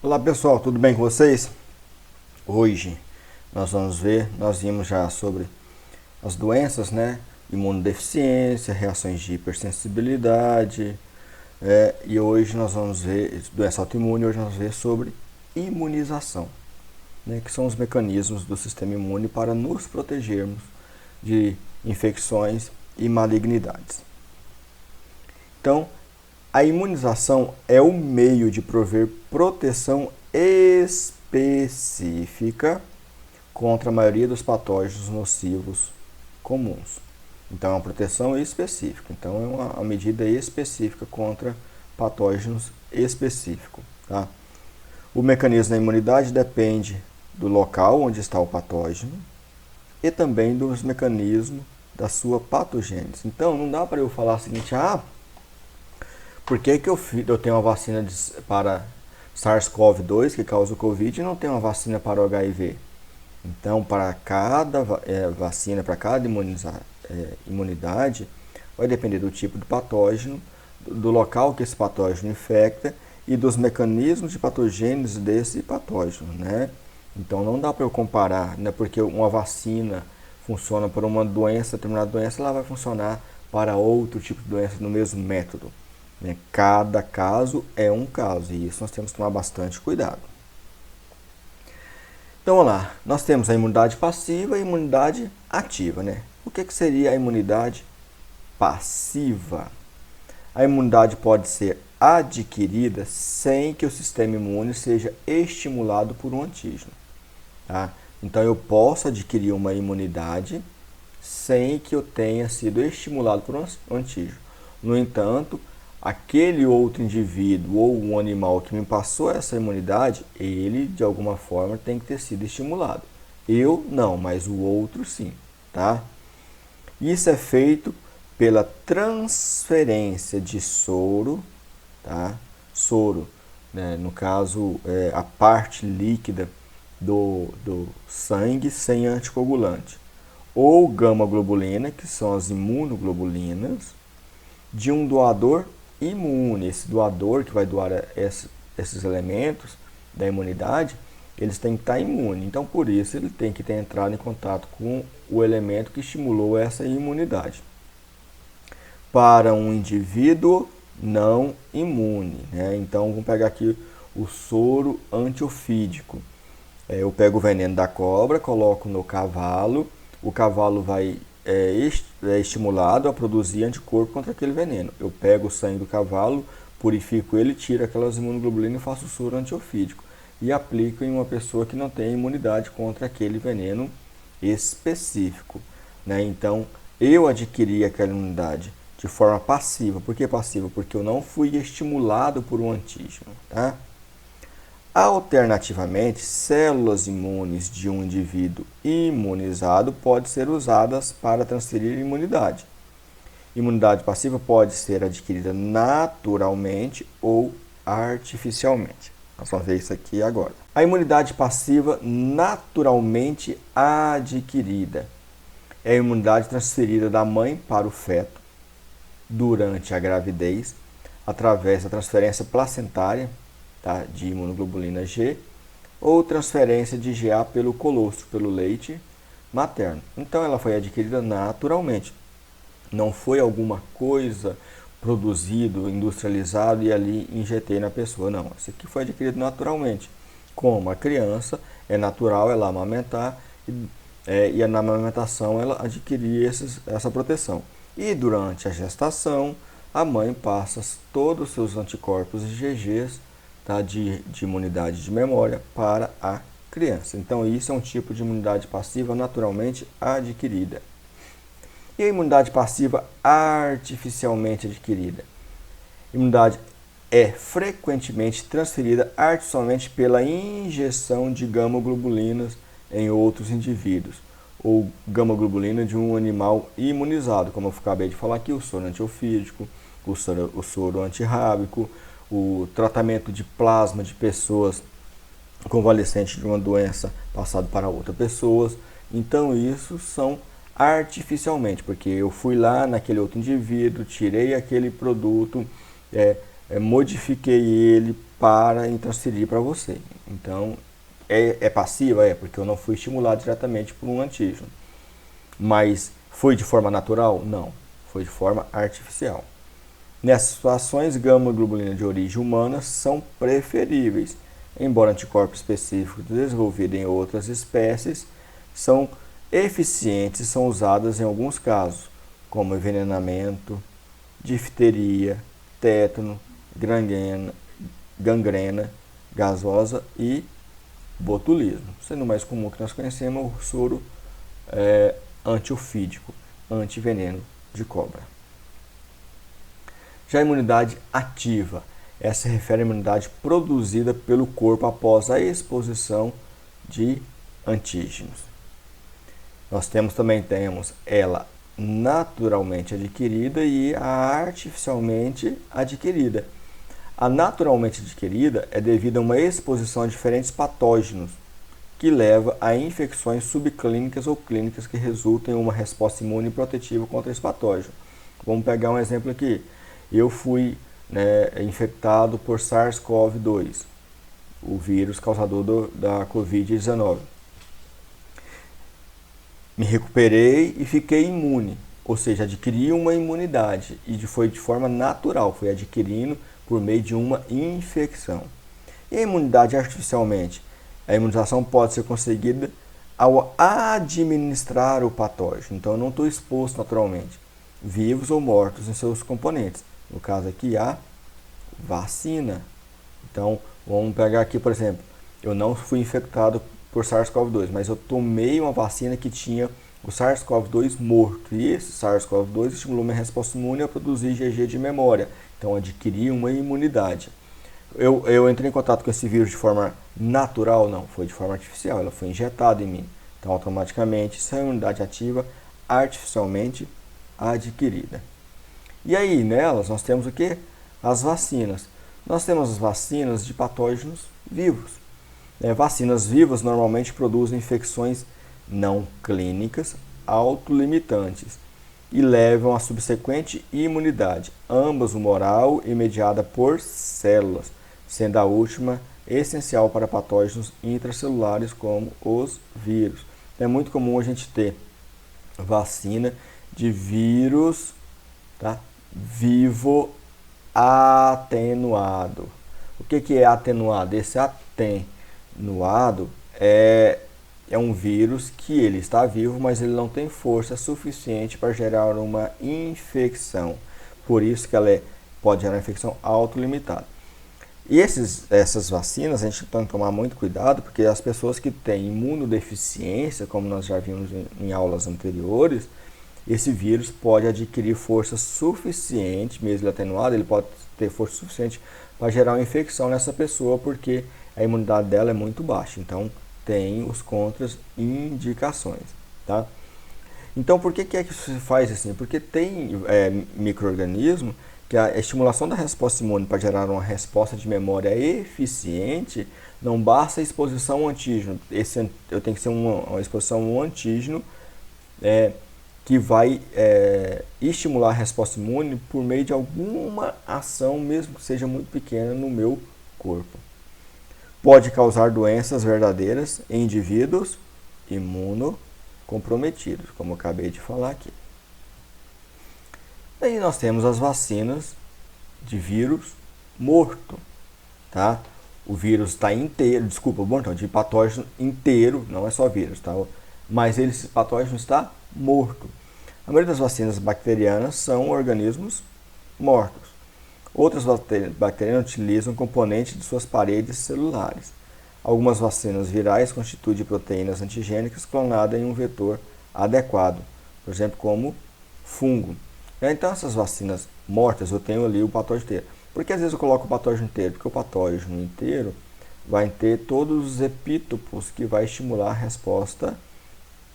Olá pessoal, tudo bem com vocês? Hoje nós vimos já sobre as doenças, né? Imunodeficiência, reações de hipersensibilidade, e hoje nós vamos ver doença autoimune, hoje nós vamos ver sobre imunização, né? Que são os mecanismos do sistema imune para nos protegermos de infecções e malignidades. Então, a imunização é o meio de prover proteção específica contra a maioria dos patógenos nocivos comuns. Então, é uma proteção específica. Então, é uma medida específica contra patógenos específicos. Tá? O mecanismo da imunidade depende do local onde está o patógeno e também dos mecanismos da sua patogênese. Então, não dá para eu falar o seguinte, por que eu tenho uma vacina para SARS-CoV-2, que causa o Covid, e não tenho uma vacina para o HIV? Então, para cada vacina, para cada imunidade, vai depender do tipo de patógeno, do local que esse patógeno infecta e dos mecanismos de patogênese desse patógeno, né? Então, não dá para eu comparar, né? Porque uma vacina funciona para uma doença, determinada doença, ela vai funcionar para outro tipo de doença no mesmo método. Cada caso é um caso e isso nós temos que tomar bastante cuidado. Então, vamos lá. Nós temos a imunidade passiva e a imunidade ativa, né? O que seria a imunidade passiva? A imunidade pode ser adquirida sem que o sistema imune seja estimulado por um antígeno. Tá? Então, eu posso adquirir uma imunidade sem que eu tenha sido estimulado por um antígeno. No entanto, aquele outro indivíduo ou um animal que me passou essa imunidade, ele de alguma forma tem que ter sido estimulado. Eu não, mas o outro sim, tá? Isso é feito pela transferência de soro, tá? Soro, né? No caso, a parte líquida do sangue sem anticoagulante. Ou gama-globulina, que são as imunoglobulinas, de um doador imune. Esse doador que vai doar esses elementos da imunidade, eles têm que estar imunes. Então, por isso, ele tem que ter entrado em contato com o elemento que estimulou essa imunidade. Para um indivíduo não imune, né? Então, vamos pegar aqui o soro antiofídico. Eu pego o veneno da cobra, coloco no cavalo, o cavalo vai estimulado a produzir anticorpo contra aquele veneno. Eu pego o sangue do cavalo, purifico ele, tiro aquelas imunoglobulinas e faço o soro antiofídico e aplico em uma pessoa que não tem imunidade contra aquele veneno específico, né? Então, eu adquiri aquela imunidade de forma passiva. Por que passiva? Porque eu não fui estimulado por um antígeno, tá? Alternativamente, células imunes de um indivíduo imunizado podem ser usadas para transferir imunidade. Imunidade passiva pode ser adquirida naturalmente ou artificialmente. Nós vamos ver isso aqui agora. A imunidade passiva naturalmente adquirida é a imunidade transferida da mãe para o feto durante a gravidez através da transferência placentária, tá, de imunoglobulina G, ou transferência de GA pelo colostro, pelo leite materno. Então ela foi adquirida naturalmente. Não foi alguma coisa produzido, industrializado e ali injetei na pessoa. Não, isso aqui foi adquirido naturalmente. Como a criança, é natural ela amamentar e na amamentação ela adquirir essa proteção. E durante a gestação, a mãe passa todos os seus anticorpos IgGs, tá, de imunidade de memória para a criança. Então, isso é um tipo de imunidade passiva naturalmente adquirida. E a imunidade passiva artificialmente adquirida? Imunidade é frequentemente transferida artificialmente pela injeção de gama-globulinas em outros indivíduos, ou gama-globulina de um animal imunizado, como eu acabei de falar aqui, o soro antiofídico, o soro antirrábico, o tratamento de plasma de pessoas convalescentes de uma doença passado para outras pessoas. Então, isso são artificialmente, porque eu fui lá naquele outro indivíduo, tirei aquele produto, modifiquei ele para transferir para você. Então, é passiva? É, porque eu não fui estimulado diretamente por um antígeno. Mas foi de forma natural? Não, foi de forma artificial. Nessas situações, gama-globulina de origem humana são preferíveis, embora anticorpos específicos desenvolvidos em outras espécies são eficientes e são usadas em alguns casos, como envenenamento, difteria, tétano, gangrena gasosa e botulismo. Sendo mais comum que nós conhecemos o soro antiofídico, antiveneno de cobra. Já a imunidade ativa, essa se refere à imunidade produzida pelo corpo após a exposição de antígenos. Nós temos ela naturalmente adquirida e a artificialmente adquirida. A naturalmente adquirida é devido a uma exposição a diferentes patógenos, que leva a infecções subclínicas ou clínicas que resultam em uma resposta imune protetiva contra esse patógeno. Vamos pegar um exemplo aqui. Eu fui infectado por SARS-CoV-2, o vírus causador da Covid-19. Me recuperei e fiquei imune, ou seja, adquiri uma imunidade e foi de forma natural, foi adquirindo por meio de uma infecção. E a imunidade artificialmente? A imunização pode ser conseguida ao administrar o patógeno, então eu não estou exposto naturalmente, vivos ou mortos em seus componentes. No caso aqui, a vacina. Então, vamos pegar aqui, por exemplo, eu não fui infectado por SARS-CoV-2, mas eu tomei uma vacina que tinha o SARS-CoV-2 morto. E esse SARS-CoV-2 estimulou minha resposta imune a produzir IgG de memória. Então, adquiri uma imunidade. Eu entrei em contato com esse vírus de forma natural? Não, foi de forma artificial. Ela foi injetada em mim. Então, automaticamente, isso é imunidade ativa artificialmente adquirida. E aí, nelas, nós temos o quê? As vacinas. Nós temos as vacinas de patógenos vivos. Vacinas vivas normalmente produzem infecções não clínicas autolimitantes e levam à subsequente imunidade, ambas humoral e mediada por células, sendo a última essencial para patógenos intracelulares como os vírus. É muito comum a gente ter vacina de vírus, tá? Vivo atenuado. O que é atenuado? Esse atenuado é um vírus que ele está vivo, mas ele não tem força suficiente para gerar uma infecção. Por isso que ela pode gerar uma infecção autolimitada. E essas vacinas, a gente tem que tomar muito cuidado, porque as pessoas que têm imunodeficiência, como nós já vimos em aulas anteriores, esse vírus pode adquirir força suficiente, mesmo ele atenuado, ele pode ter força suficiente para gerar uma infecção nessa pessoa, porque a imunidade dela é muito baixa. Então, tem os contraindicações, tá? Então, por que é que se faz assim? Porque tem micro-organismo que a estimulação da resposta imune para gerar uma resposta de memória eficiente, não basta a exposição ao antígeno. Eu tenho que ser uma exposição ao antígeno que vai estimular a resposta imune por meio de alguma ação, mesmo que seja muito pequena, no meu corpo. Pode causar doenças verdadeiras em indivíduos imunocomprometidos, como eu acabei de falar aqui. Daí nós temos as vacinas de vírus morto, tá? O vírus está inteiro, de patógeno inteiro, não é só vírus, tá? Mas esse patógeno está morto. A maioria das vacinas bacterianas são organismos mortos. Outras bacterianas utilizam componentes de suas paredes celulares. Algumas vacinas virais constituem de proteínas antigênicas clonadas em um vetor adequado, por exemplo, como fungo. Então, essas vacinas mortas, eu tenho ali o patógeno inteiro. Por que às vezes eu coloco o patógeno inteiro? Porque o patógeno inteiro vai ter todos os epítopos que vai estimular a resposta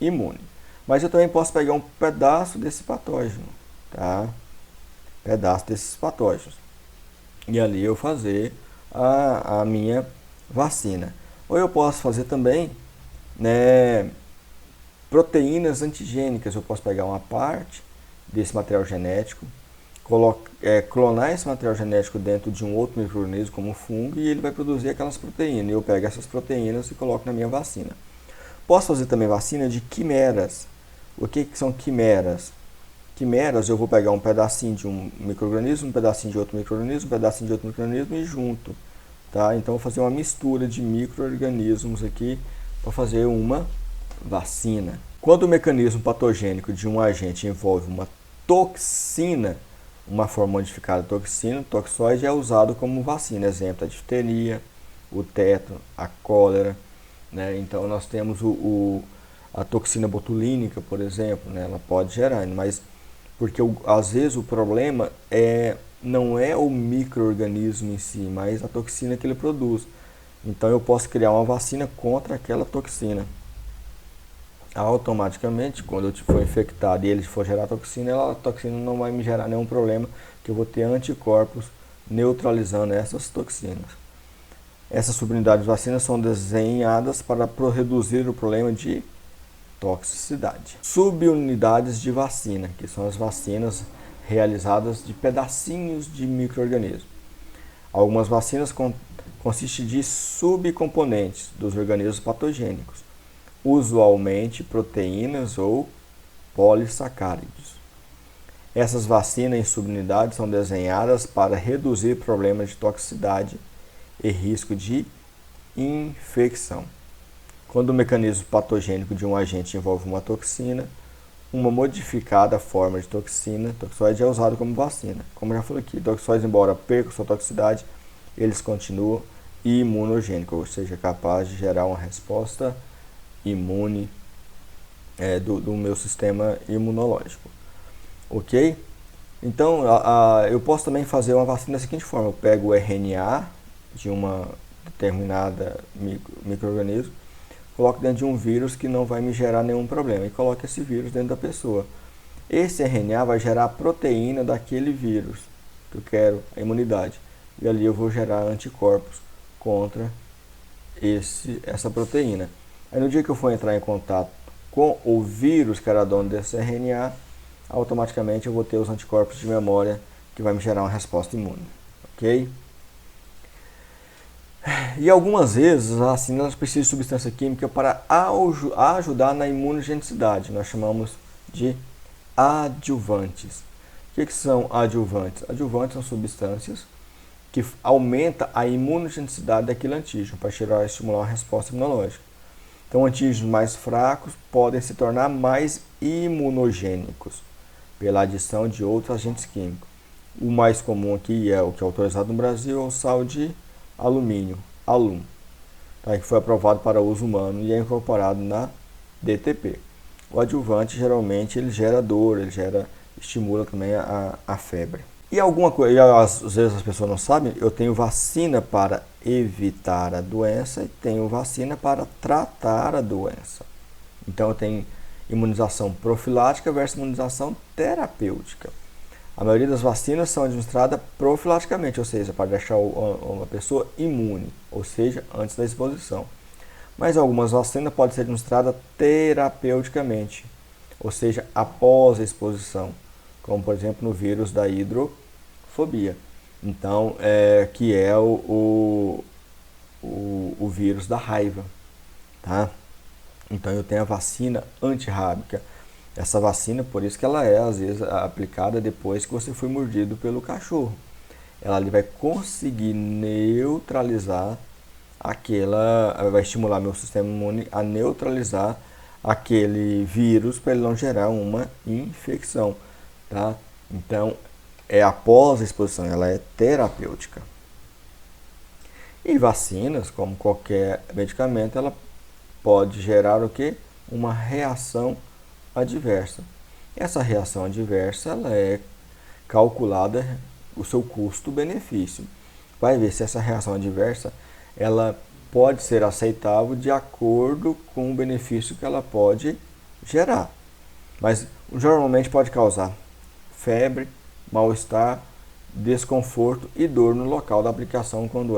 imune. Mas eu também posso pegar um pedaço desse patógeno, tá? Pedaço desses patógenos. E ali eu fazer a minha vacina. Ou eu posso fazer também proteínas antigênicas. Eu posso pegar uma parte desse material genético, clonar esse material genético dentro de um outro micro-organismo, como o fungo, e ele vai produzir aquelas proteínas. Eu pego essas proteínas e coloco na minha vacina. Posso fazer também vacina de quimeras. O que são quimeras? Quimeras, eu vou pegar um pedacinho de um micro-organismo, um pedacinho de outro micro-organismo, um pedacinho de outro micro-organismo e junto. Tá? Então, eu vou fazer uma mistura de micro-organismos aqui para fazer uma vacina. Quando o mecanismo patogênico de um agente envolve uma toxina, uma forma modificada de toxina, o toxoide é usado como vacina. Exemplo, a difteria, o tétano, a cólera. Né? Então, nós temos a toxina botulínica, por exemplo, né? Ela pode gerar, mas porque às vezes o problema não é o micro-organismo em si, mas a toxina que ele produz. Então, eu posso criar uma vacina contra aquela toxina. Automaticamente, quando eu for infectado e ele for gerar toxina, a toxina não vai me gerar nenhum problema, que eu vou ter anticorpos neutralizando essas toxinas. Essas subunidades de vacina são desenhadas para reduzir o problema de toxicidade. Subunidades de vacina, que são as vacinas realizadas de pedacinhos de micro-organismos. Algumas vacinas consistem de subcomponentes dos organismos patogênicos, usualmente proteínas ou polissacáridos. Essas vacinas em subunidades são desenhadas para reduzir problemas de toxicidade e risco de infecção. Quando o mecanismo patogênico de um agente envolve uma toxina, uma modificada forma de toxina, toxoide é usado como vacina. Como eu já falei aqui, toxoides, embora percam sua toxicidade, eles continuam imunogênicos, ou seja, capazes de gerar uma resposta imune do meu sistema imunológico. Ok? Então, eu posso também fazer uma vacina da seguinte forma: eu pego o RNA de uma determinada micro-organismo, coloco dentro de um vírus que não vai me gerar nenhum problema e coloco esse vírus dentro da pessoa. Esse RNA vai gerar a proteína daquele vírus que eu quero, a imunidade, e ali eu vou gerar anticorpos contra essa proteína. Aí no dia que eu for entrar em contato com o vírus que era dono desse RNA, automaticamente eu vou ter os anticorpos de memória que vai me gerar uma resposta imune. Ok? E algumas vezes as vacinas precisam de substância química para ajudar na imunogenicidade. Nós chamamos de adjuvantes. O que são adjuvantes? Adjuvantes são substâncias que aumentam a imunogenicidade daquele antígeno para estimular uma resposta imunológica. Então, antígenos mais fracos podem se tornar mais imunogênicos pela adição de outros agentes químicos. O mais comum aqui o que é autorizado no Brasil é o sal de alumínio, alum, tá? Que foi aprovado para uso humano e é incorporado na DTP. O adjuvante geralmente ele gera dor, estimula também a febre. E alguma coisa, às vezes as pessoas não sabem, eu tenho vacina para evitar a doença e tenho vacina para tratar a doença. Então eu tenho imunização profilática versus imunização terapêutica. A maioria das vacinas são administradas profilaticamente, ou seja, para deixar uma pessoa imune, ou seja, antes da exposição. Mas algumas vacinas podem ser administradas terapeuticamente, ou seja, após a exposição, como por exemplo no vírus da hidrofobia. Então, que é o vírus da raiva, tá? Então eu tenho a vacina antirrábica. Essa vacina, por isso que ela é às vezes aplicada depois que você foi mordido pelo cachorro. Ela ali vai conseguir neutralizar vai estimular meu sistema imune a neutralizar aquele vírus para ele não gerar uma infecção, tá? Então, após a exposição, ela é terapêutica. E vacinas, como qualquer medicamento, ela pode gerar o quê? Uma reação adversa. Essa reação adversa ela é calculada o seu custo-benefício. Vai ver se essa reação adversa ela pode ser aceitável de acordo com o benefício que ela pode gerar. Mas normalmente pode causar febre, mal-estar, desconforto e dor no local da aplicação quando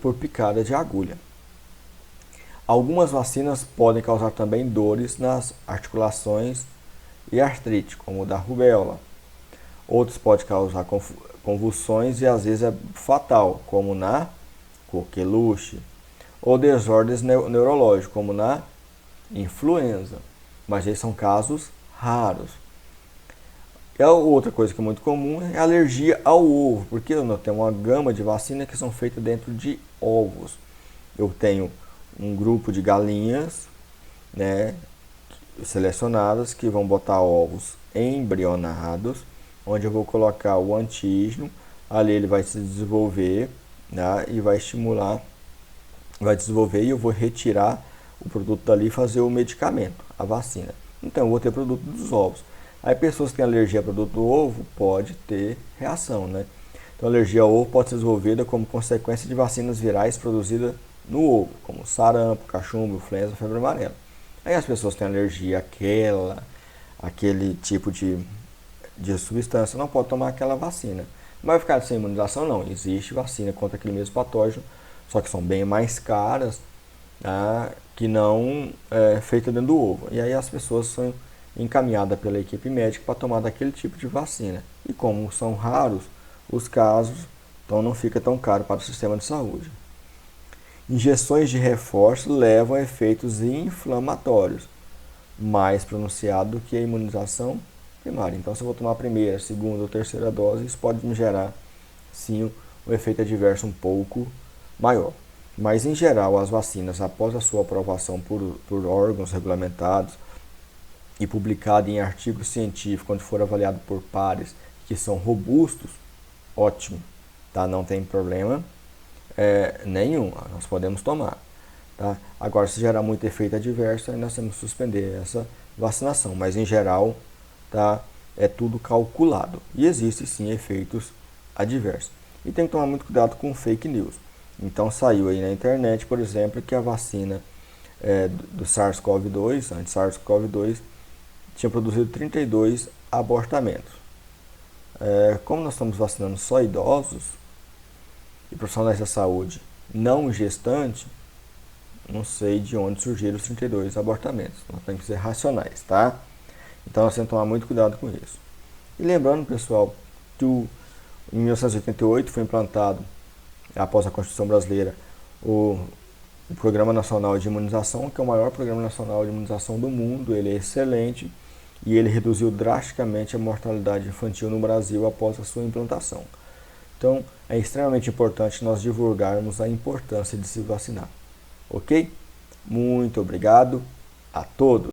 por picada de agulha. Algumas vacinas podem causar também dores nas articulações e artrite, como o da rubéola. Outros podem causar convulsões e às vezes é fatal, como na coqueluche, ou desordens neurológicos, como na influenza, mas esses são casos raros. E a outra coisa que é muito comum é a alergia ao ovo, porque nós temos uma gama de vacinas que são feitas dentro de ovos. Eu tenho um grupo de galinhas, né, selecionadas que vão botar ovos embrionados, onde eu vou colocar o antígeno, ali ele vai se desenvolver, né, e vai estimular, vai desenvolver e eu vou retirar o produto dali e fazer o medicamento, a vacina. Então eu vou ter produto dos ovos. Aí pessoas que têm alergia a produto do ovo pode ter reação, né? Então a alergia ao ovo pode ser desenvolvida como consequência de vacinas virais produzidas no ovo, como sarampo, cachumba, influenza, febre amarela. Aí as pessoas têm alergia àquele tipo de substância, não pode tomar aquela vacina. Não vai ficar sem imunização? Não. Existe vacina contra aquele mesmo patógeno, só que são bem mais caras, tá? Que não é feita dentro do ovo. E aí as pessoas são encaminhadas pela equipe médica para tomar daquele tipo de vacina. E como são raros os casos, então não fica tão caro para o sistema de saúde. Injeções de reforço levam a efeitos inflamatórios mais pronunciados do que a imunização primária. Então, se eu vou tomar a primeira, segunda ou terceira dose, isso pode me gerar, sim, um efeito adverso um pouco maior. Mas, em geral, as vacinas, após a sua aprovação por órgãos regulamentados e publicado em artigos científicos, quando for avaliado por pares que são robustos, ótimo, tá? Não tem problema nenhum, nós podemos tomar. Tá? Agora, se gerar muito efeito adverso, aí nós temos que suspender essa vacinação, mas em geral, tá? É tudo calculado e existe sim efeitos adversos. E tem que tomar muito cuidado com fake news. Então saiu aí na internet, por exemplo, que a vacina do SARS-CoV-2, anti-SARS-CoV-2, tinha produzido 32 abortamentos. Como nós estamos vacinando só idosos e profissionais da saúde não gestantes, não sei de onde surgiram os 32 abortamentos. Nós temos que ser racionais, tá? Então nós temos que tomar muito cuidado com isso. E lembrando, pessoal, que em 1988 foi implantado, após a Constituição Brasileira, o Programa Nacional de Imunização, que é o maior programa nacional de imunização do mundo. Ele é excelente e ele reduziu drasticamente a mortalidade infantil no Brasil após a sua implantação. Então, é extremamente importante nós divulgarmos a importância de se vacinar. Ok? Muito obrigado a todos!